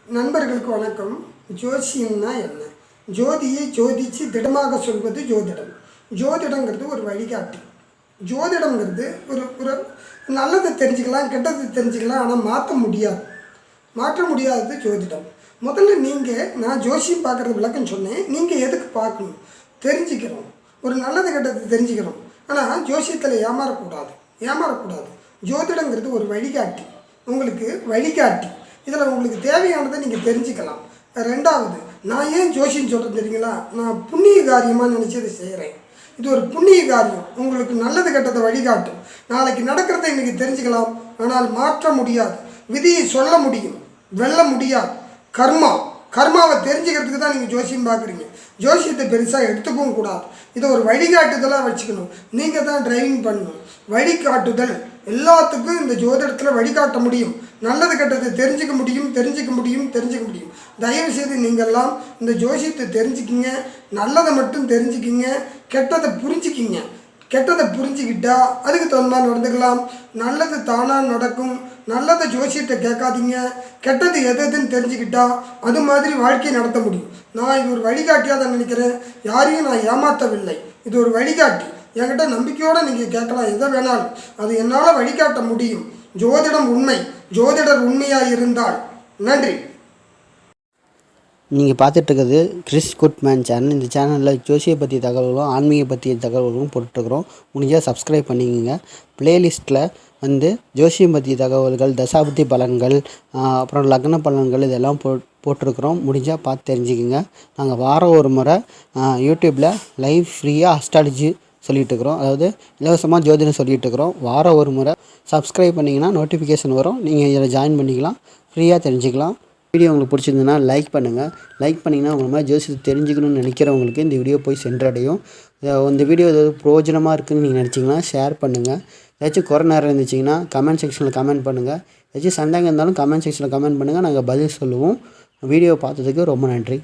நண்பர்களுக்கு வணக்கம். ஜோசியம்னா என்ன? ஜோதியை ஜோதிச்சு திடமாக சொல்வது ஜோதிடம். ஜோதிடங்கிறது ஒரு வழிகாட்டி. ஜோதிடங்கிறது ஒரு ஒரு நல்லதை தெரிஞ்சுக்கலாம், கெட்டதை தெரிஞ்சுக்கலாம், ஆனால் மாற்ற முடியாதது ஜோதிடம். முதல்ல நான் ஜோசியம் பார்க்குறது விளக்கம் சொன்னேன். நீங்கள் எதுக்கு பார்க்கணும்? தெரிஞ்சுக்கிறோம், ஒரு நல்லது கெட்டதை தெரிஞ்சுக்கிறோம். ஆனால் ஜோசியத்தில் ஏமாறக்கூடாது. ஜோதிடங்கிறது ஒரு வழிகாட்டி, உங்களுக்கு வழிகாட்டி. இதில் உங்களுக்கு தேவையானதை நீங்கள் தெரிஞ்சுக்கலாம். ரெண்டாவது, நான் ஏன் ஜோசியம் சொல்கிறேன் தெரியுங்களா? நான் புண்ணிய காரியமாக நினச்சி இதை செய்கிறேன். இது ஒரு புண்ணிய காரியம், உங்களுக்கு நல்லது கெட்டதை வழிகாட்டும். நாளைக்கு நடக்கிறத இன்றைக்கி தெரிஞ்சுக்கலாம், ஆனால் மாற்ற முடியாது. விதியை சொல்ல முடியும், வெல்ல முடியாது. கர்மாவை தெரிஞ்சுக்கிறதுக்கு தான் நீங்கள் ஜோசியம் பார்க்குறீங்க. ஜோசியத்தை பெருசாக எடுத்துக்கவும் கூடாது. இதை ஒரு வழிகாட்டுதலாக வச்சுக்கணும். நீங்கள் தான் டிரைவிங் பண்ணணும். வழிகாட்டுதல் எல்லாத்துக்கும் இந்த ஜோதிடத்தில் வழிகாட்ட முடியும். நல்லது கெட்டதை தெரிஞ்சுக்க முடியும். தயவு செய்து நீங்கள்லாம் இந்த ஜோசியத்தை தெரிஞ்சுக்கிங்க. நல்லதை மட்டும் தெரிஞ்சுக்கிங்க, கெட்டதை புரிஞ்சுக்கிங்க. கெட்டதை புரிஞ்சுக்கிட்டா அதுக்கு தகுந்த மாதிரி நடந்துக்கலாம். நல்லது தானாக நடக்கும். நல்லதை ஜோசியத்தை கேட்காதீங்க. கெட்டது எதுன்னு தெரிஞ்சுக்கிட்டா அது மாதிரி வாழ்க்கையை நடத்த முடியும். நான் இது ஒரு வழிகாட்டியாக தான் நினைக்கிறேன். யாரையும் நான் ஏமாற்றவில்லை. இது ஒரு வழிகாட்டி. என்கிட்ட நம்பிக்கையோடு நீங்கள் கேட்கலாம், எதை வேணாலும். அது என்னால் வழிகாட்ட முடியும். ஜோதிடம் உண்மை, ஜோதிடர் உண்மையாக இருந்தால். நன்றி. நீங்கள் பார்த்துட்ருக்கிறது கிறிஸ் குட்மேன் சேனல். இந்த சேனலில் ஜோசியை பற்றிய தகவல்களும் ஆன்மீக பற்றிய தகவல்களும் போட்டுருக்குறோம். முடிஞ்சால் சப்ஸ்கிரைப் பண்ணிக்கோங்க. ப்ளேலிஸ்ட்டில் ஜோசியம் பற்றிய தகவல்கள், தசாபுத்தி பலன்கள், அப்புறம் லக்ன பலன்கள் இதெல்லாம் போட்டிருக்கிறோம். முடிஞ்சால் பார்த்து தெரிஞ்சுக்கோங்க. நாங்கள் வாரம் ஒரு முறை யூடியூப்பில் லைவ் ஃப்ரீயாக அஸ்ட்ராலஜி சொல்லிகிட்ருக்குறோம். அதாவது இலவசமாக ஜோதிடம் சொல்லிகிட்ருக்குறோம். வாரம் ஒரு முறை சப்ஸ்கிரைப் பண்ணிங்கன்னா நோட்டிஃபிகேஷன் வரும். நீங்கள் இதில் ஜாயின் பண்ணிக்கலாம், ஃப்ரீயாக தெரிஞ்சுக்கலாம். வீடியோ உங்களுக்கு பிடிச்சிருந்ததுன்னா லைக் பண்ணுங்கள். லைக் பண்ணிங்கன்னா உங்களை மாதிரி ஜோசியத்தை தெரிஞ்சுக்கணும்னு நினைக்கிறவங்களுக்கு இந்த வீடியோ போய் சென்றடையும். இந்த வீடியோ ஏதாவது பிரயோஜனமாக இருக்குதுன்னு நீங்கள் நினச்சிங்கன்னா ஷேர் பண்ணுங்கள். ஏதாச்சும் குறை நேரம் இருந்துச்சிங்கன்னா கமெண்ட் செக்ஷனில் கமெண்ட் பண்ணுங்கள். ஏதாச்சும் சந்தேகம் இருந்தாலும் கமெண்ட் செக்ஷனில் கமெண்ட் பண்ணுங்கள், நாங்கள் பதில் சொல்லுவோம். வீடியோ பார்த்ததுக்கு ரொம்ப நன்றி.